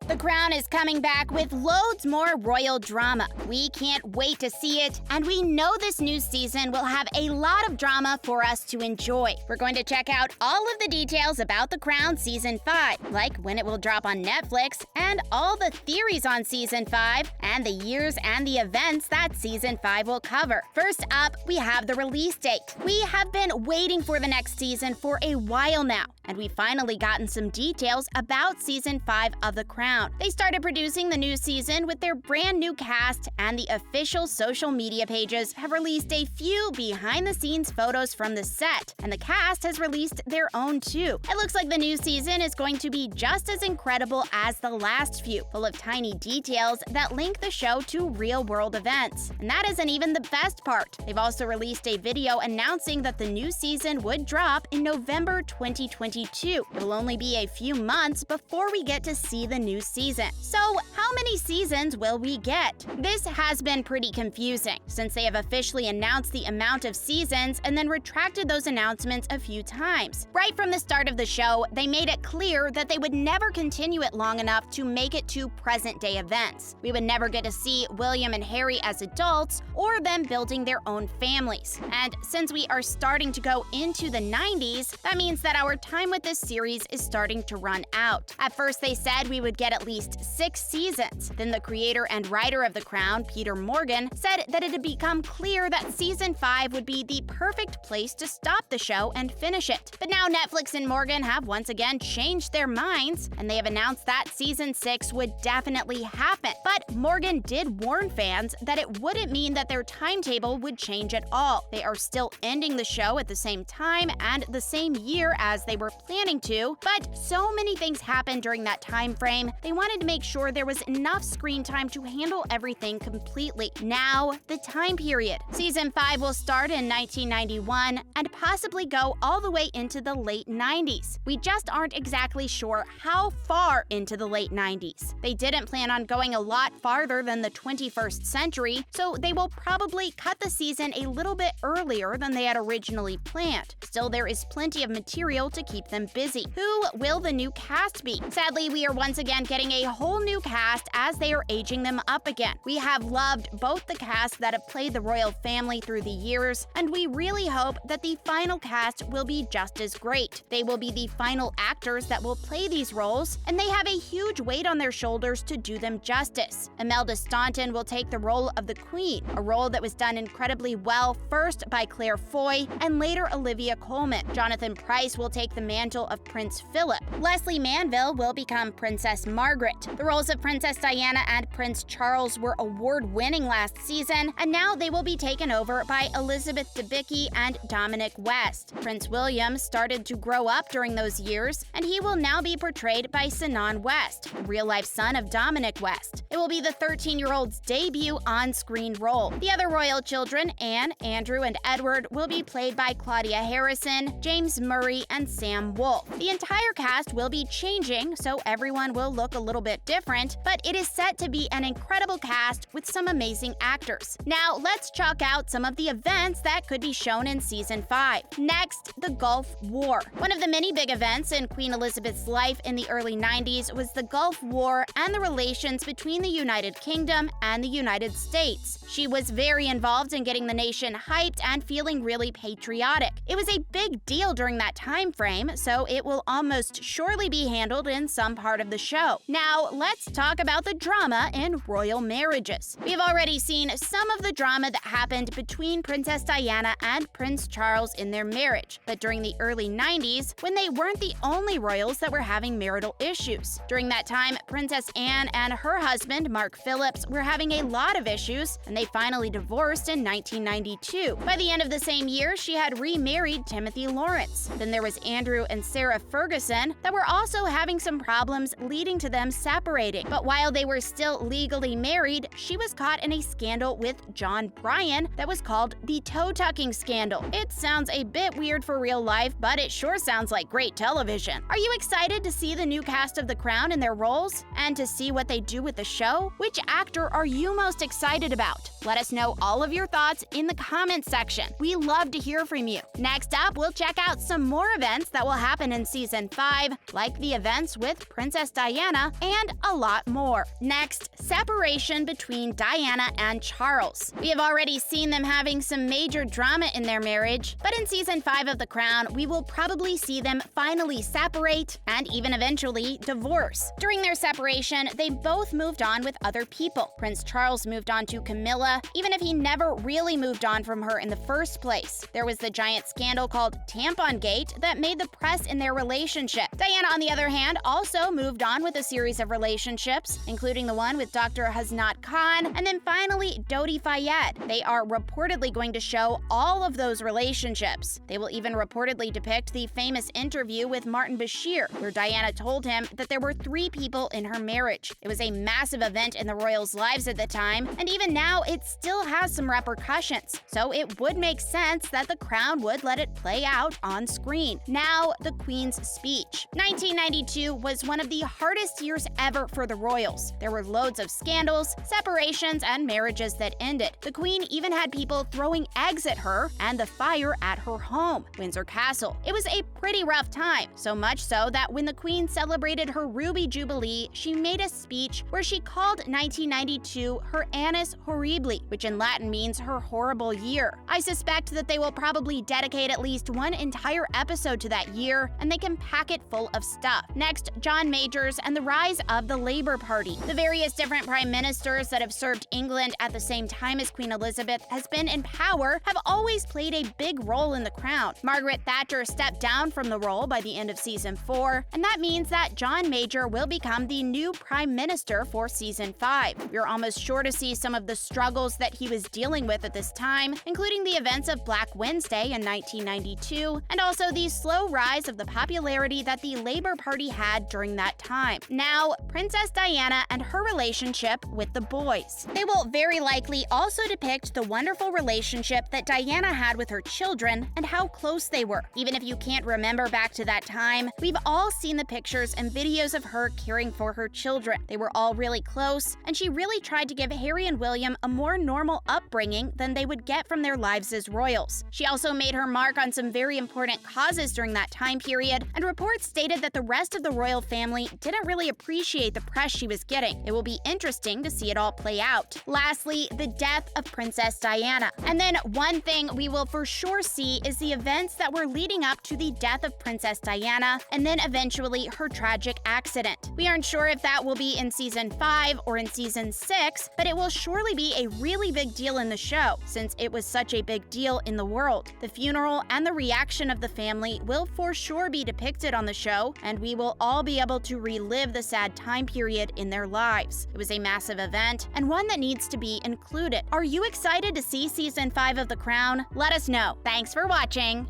The Crown is coming back with loads more royal drama. We can't wait to see it, and we know this new season will have a lot of drama for us to enjoy. We're going to check out all of the details about The Crown Season 5, like when it will drop on Netflix, and all the theories on Season 5, and the years and the events that Season 5 will cover. First up, we have the release date. We have been waiting for the next season for a while now, and we've finally gotten some details about Season 5 of The Crown. They started producing the new season with their brand new cast, and the official social media pages have released a few behind-the-scenes photos from the set, and the cast has released their own too. It looks like the new season is going to be just as incredible as the last few, full of tiny details that link the show to real-world events. And that isn't even the best part. They've also released a video announcing that the new season would drop in November 2022. It will only be a few months before we get to see the new season. So, how many seasons will we get? This has been pretty confusing, since they have officially announced the amount of seasons and then retracted those announcements a few times. Right from the start of the show, they made it clear that they would never continue it long enough to make it to present-day events. We would never get to see William and Harry as adults, or them building their own families. And since we are starting to go into the 90s, that means that our time with this series is starting to run out. At first, they said we would get at least 6 seasons. Then the creator and writer of The Crown, Peter Morgan, said that it had become clear that Season 5 would be the perfect place to stop the show and finish it. But now Netflix and Morgan have once again changed their minds, and they have announced that Season 6 would definitely happen. But Morgan did warn fans that it wouldn't mean that their timetable would change at all. They are still ending the show at the same time and the same year as they were planning to, but so many things happened during that time frame, they wanted to make sure there was enough screen time to handle everything completely. Now, the time period. Season 5 will start in 1991 and possibly go all the way into the late 90s. We just aren't exactly sure how far into the late 90s. They didn't plan on going a lot farther than the 21st century, so they will probably cut the season a little bit earlier than they had originally planned. Still, there is plenty of material to keep them busy. Who will the new cast be? Sadly, we are once again getting a whole new cast as they are aging them up again. We have loved both the cast that have played the royal family through the years, and we really hope that the final cast will be just as great. They will be the final actors that will play these roles, and they have a huge weight on their shoulders to do them justice. Imelda Staunton will take the role of the Queen, a role that was done incredibly well first by Claire Foy and later Olivia Colman. Jonathan Pryce will take the mantle of Prince Philip. Leslie Manville will become Princess Margaret. The roles of Princess Diana and Prince Charles were award-winning last season, and now they will be taken over by Elizabeth Debicki and Dominic West. Prince William started to grow up during those years, and he will now be portrayed by Sinan West, real-life son of Dominic West. It will be the 13-year-old's debut on-screen role. The other royal children, Anne, Andrew, and Edward, will be played by Claudia Harrison, James Murray, and Sam Wolfe. The entire cast will be changing, so everyone will look a little bit different, but it is set to be an incredible cast with some amazing actors. Now, let's chalk out some of the events that could be shown in Season 5. Next, the Gulf War. One of the many big events in Queen Elizabeth's life in the early 90s was the Gulf War and the relations between the United Kingdom and the United States. She was very involved in getting the nation hyped and feeling really patriotic. It was a big deal during that time frame, so it will almost surely be handled in some part of the show. Now, let's talk about the drama in royal marriages. We've already seen some of the drama that happened between Princess Diana and Prince Charles in their marriage, but during the early 90s, when they weren't the only royals that were having marital issues. During that time, Princess Anne and her husband, Mark Phillips, were having a lot of issues, and they finally divorced in 1992. By the end of the same year, she had remarried Timothy Lawrence. Then there was Andrew and Sarah Ferguson that were also having some problems leading to them separating. But While they were still legally married, she was caught in a scandal with John Bryan that was called the toe-tucking scandal. It sounds a bit weird for real life, but it sure sounds like great television. Are you excited to see the new cast of The Crown in their roles? And to see what they do with the show? Which actor are you most excited about? Let us know all of your thoughts in the comments section. We love to hear from you. Next up, we'll check out some more events that will happen in Season 5, like the events with Princess Diana, and a lot more. Next, separation between Diana and Charles. We have already seen them having some major drama in their marriage, but in Season 5 of The Crown, we will probably see them finally separate and even eventually divorce. During their separation, they both moved on with other people. Prince Charles moved on to Camilla, even if he never really moved on from her in the first place. There was the giant scandal called Tampon Gate that made the press in their relationship. Diana, on the other hand, also moved on with a series of relationships, including the one with Dr. Hasnat Khan, and then finally Dodi Fayed. They are reportedly going to show all of those relationships. They will even reportedly depict the famous interview with Martin Bashir, where Diana told him that there were 3 people in her marriage. It was a massive event in the royals' lives at the time, and even now it still has some repercussions, so it would make sense that the Crown would let it play out on screen. Now, the Queen's speech. 1992 was one of the hardest years ever for the royals. There were loads of scandals, separations, and marriages that ended. The Queen even had people throwing eggs at her and the fire at her home, Windsor Castle. It was a pretty rough time, so much so that when the Queen celebrated her Ruby Jubilee, she made a speech where she called 1992 her Annus Horribili, which in Latin means her horrible year. I suspect that they will probably dedicate at least one entire episode to that year, and they can pack it full of stuff. Next, John Majors and the rise of the Labour Party. The various different prime ministers that have served England at the same time as Queen Elizabeth has been in power have always played a big role in the Crown. Margaret Thatcher stepped down from the role by the end of Season 4, and that means that John Major will become the new Prime Minister for Season 5. We're almost sure to see some of the struggles that he was dealing with at this time, including the events of Black Wednesday in 1992, and also the slow rise of the popularity that the Labour Party had during that time. Now, Princess Diana and her relationship with the boys. They will very likely also depict the wonderful relationship that Diana had with her children and how close they were. Even if you can't remember back to that time, we've all seen the pictures and videos of her caring for her children. They were all really close, and she really tried to give Harry and William a more normal upbringing than they would get from their lives as royals. She also made her mark on some very important causes during that time period, and reports stated that the rest of the royal family didn't really appreciate the press she was getting. It will be interesting to see it all play out. Lastly, the death of Princess Diana. And then one thing we will for sure see is the events that were leading up to the death of Princess Diana, and then eventually her tragic accident. We aren't sure if that will be in Season 5 or in Season 6, but it will surely be a really big deal in the show, since it was such a big deal in the world. The funeral and the reaction of the family will for sure be depicted on the show, and we will all be able to relive the sad time period in their lives. It was a massive event, and one that needs to be included. Are you excited to see Season 5 of The Crown? Let us know. Thanks for watching!